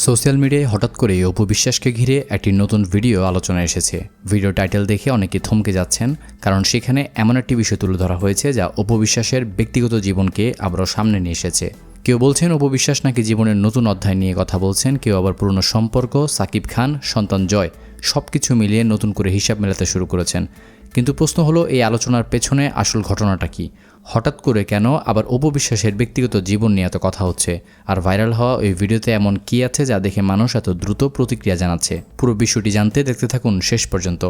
Social মিডিয়ায় হঠাৎ করে অপু বিশ্বাসকে ঘিরে একটি নতুন ভিডিও আলোচনায় এসেছে। ভিডিও টাইটেল দেখে অনেকে থমকে যাচ্ছেন, কারণ সেখানে এমন একটি বিষয় তুলে ধরা হয়েছে যা অপু বিশ্বাসের ব্যক্তিগত জীবনকে আবারও সামনে নিয়ে এসেছে। কেউ বলছেন অপু বিশ্বাস নাকি জীবনের নতুন অধ্যায় নিয়ে কথা বলছেন, কেউ আবার পুরনো সম্পর্ক, সাকিব খান, সন্তান জয় সবকিছু মিলিয়ে নতুন করে হিসাব মেলাতে শুরু করেছেন। কিন্তু প্রশ্ন হলো, এই আলোচনার পেছনে আসল ঘটনাটা কি? হঠাৎ করে কেন আবার অপু বিশ্বাসের ব্যক্তিগত জীবন নিয়ে এত কথা হচ্ছে? আর ভাইরাল হওয়া ওই ভিডিওতে এমন কি আছে যা দেখে মানুষ এত দ্রুত প্রতিক্রিয়া জানাচ্ছে? পুরো বিষয়টি জানতে দেখতে থাকুন শেষ পর্যন্ত।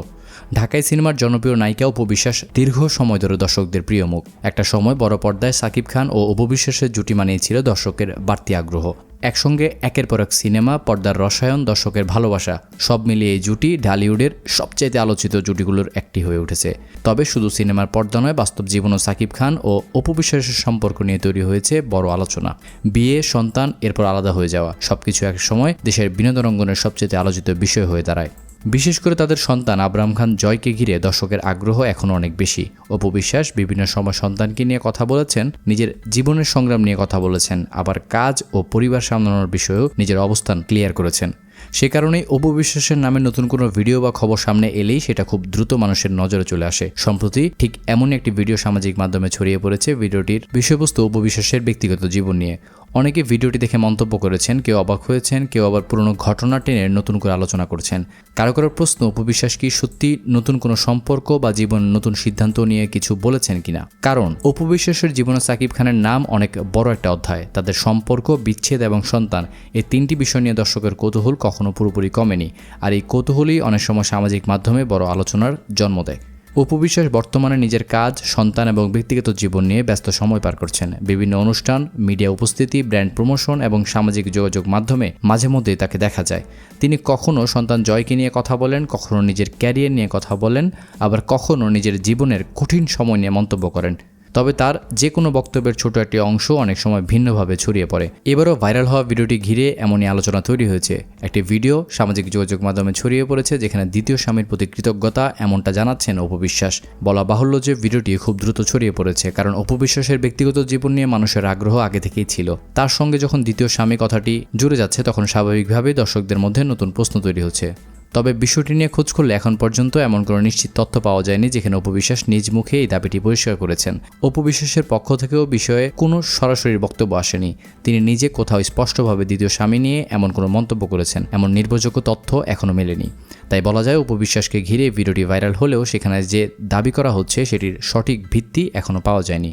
ঢাকাই সিনেমার জনপ্রিয় নায়িকা অপু বিশ্বাস দীর্ঘ সময় ধরে দর্শকদের প্রিয় মুখ। একটা সময় বড় পর্দায় সাকিব খান ও অপু বিশ্বাসের জুটি মানিয়েছিল দর্শকের বাড়তি আগ্রহ। একসঙ্গে একের পর এক সিনেমা, পর্দার রসায়ন, দর্শকের ভালোবাসা সব মিলিয়ে এই জুটি ঢালিউডের সবচাইতে আলোচিত জুটিগুলোর একটি হয়ে উঠেছে। তবে শুধু সিনেমার পর্দা নয়, বাস্তব জীবনও সাকিব খান ও অপু বিশ্বাসের সম্পর্ক নিয়ে তৈরি হয়েছে বড় আলোচনা। বিয়ে, সন্তান, এরপর আলাদা হয়ে যাওয়া, সবকিছু এক সময় দেশের বিনোদন অঙ্গনের সবচেয়ে আলোচিত বিষয় হয়ে দাঁড়ায়। বিশেষ করে তাদের সন্তান আবরাম খান জয়কে ঘিরে দর্শকের আগ্রহ এখনও অনেক বেশি। অপু বিশ্বাস বিভিন্ন সময় সন্তানকে নিয়ে কথা বলেছেন, নিজের জীবনের সংগ্রাম নিয়ে কথা বলেছেন, আবার কাজ ও পরিবার সামলানোর বিষয়েও নিজের অবস্থান ক্লিয়ার করেছেন। সে কারণেই অপু বিশ্বাসের নামে নতুন কোনো ভিডিও বা খবর সামনে এলেই সেটা খুব দ্রুত মানুষের নজরে চলে আসে। সম্প্রতি ঠিক এমনই একটি ভিডিও সামাজিক মাধ্যমে ছড়িয়ে পড়েছে। ভিডিওটির বিষয়বস্তু অপু বিশ্বাসের ব্যক্তিগত জীবন নিয়ে। অনেকে ভিডিওটি দেখে মন্তব্য করেছেন, কেউ অবাক হয়েছেন, কেউ আবার পুরনো ঘটনা টেনে নতুন করে আলোচনা করছেন। কারো কারো প্রশ্ন, অপু বিশ্বাস কি সত্যি নতুন কোনো সম্পর্ক বা জীবন নতুন সিদ্ধান্ত নিয়ে কিছু বলেছেন কিনা? কারণ অপু বিশ্বাসের জীবনে সাকিব খানের নাম অনেক বড় একটা অধ্যায়। তাদের সম্পর্ক, বিচ্ছেদ এবং সন্তান, এই তিনটি বিষয় নিয়ে দর্শকের কৌতূহল কখনো পুরোপুরি কমেনি। আর এই কৌতূহলই অনেক সময় সামাজিক মাধ্যমে বড় আলোচনার জন্ম দেয়। অপু বিশ্বাস বর্তমানে নিজের কাজ, সন্তান এবং ব্যক্তিগত জীবন নিয়ে ব্যস্ত সময় পার করছেন। বিভিন্ন অনুষ্ঠান, মিডিয়া উপস্থিতি, ব্র্যান্ড প্রমোশন এবং সামাজিক যোগাযোগ মাধ্যমে মাঝে মধ্যেই তাকে দেখা যায়। তিনি কখনো সন্তান জয়কে নিয়ে কথা বলেন, কখনো নিজের ক্যারিয়ার নিয়ে কথা বলেন, আবার কখনো নিজের জীবনের কঠিন সময় নিয়ে মন্তব্য করেন। তবে তার যে কোনো বক্তব্যের ছোট একটি অংশ অনেক সময় ভিন্নভাবে ছড়িয়ে পড়ে। এবারও ভাইরাল হওয়া ভিডিওটি ঘিরে এমনই আলোচনা তৈরি হয়েছে। একটি ভিডিও সামাজিক যোগাযোগ মাধ্যমে ছড়িয়ে পড়েছে, যেখানে দ্বিতীয় স্বামীর প্রতি কৃতজ্ঞতা এমনটা জানাচ্ছেন অপু বিশ্বাস। বলা বাহুল্য যে ভিডিওটি খুব দ্রুত ছড়িয়ে পড়েছে, কারণ অপু বিশ্বাসের ব্যক্তিগত জীবন নিয়ে মানুষের আগ্রহ আগে থেকেই ছিল। তার সঙ্গে যখন দ্বিতীয় স্বামী কথাটি জুড়ে যাচ্ছে, তখন স্বাভাবিকভাবেই দর্শকদের মধ্যে নতুন প্রশ্ন তৈরি হচ্ছে। তবে বিষয়টি নিয়ে খোঁজ করলে এখন পর্যন্ত এমন কোনো নিশ্চিত তথ্য পাওয়া যায়নি, যেখানে অপু বিশ্বাস নিজ মুখে এই দাবিটি পরিষ্কার করেছেন। অপু বিশ্বাসের পক্ষ থেকেও বিষয়ে কোনো সরাসরি বক্তব্য আসেনি। তিনি নিজে কোথাও স্পষ্টভাবে দ্বিতীয় স্বামী নিয়ে এমন কোনো মন্তব্য করেছেন, এমন নির্ভরযোগ্য তথ্য এখনও মেলেনি। তাই বলা যায়, অপু বিশ্বাসকে ঘিরে ভিডিওটি ভাইরাল হলেও সেখানে যে দাবি করা হচ্ছে সেটির সঠিক ভিত্তি এখনও পাওয়া যায়নি।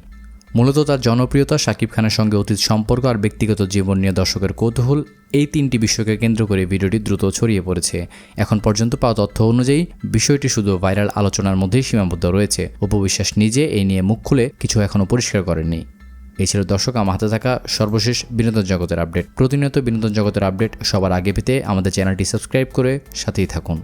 মূলত তার জনপ্রিয়তা, সাকিব খানের সঙ্গে অতীত সম্পর্ক আর ব্যক্তিগত জীবন নিয়ে দর্শকের কৌতূহল, এই তিনটি বিষয়কে কেন্দ্র করে ভিডিওটি দ্রুত ছড়িয়ে পড়েছে। এখন পর্যন্ত পাওয়া তথ্য অনুযায়ী বিষয়টি শুধু ভাইরাল আলোচনার মধ্যেই সীমাবদ্ধ রয়েছে। অপু বিশ্বাস নিজে এই নিয়ে মুখ খুলে কিছু এখনও পরিষ্কার করেননি। এই ছিল দর্শক আমার হাতে থাকা সর্বশেষ বিনোদন জগতের আপডেট। প্রতিনিয়ত বিনোদন জগতের আপডেট সবার আগে পেতে আমাদের চ্যানেলটি সাবস্ক্রাইব করে সাথেই থাকুন।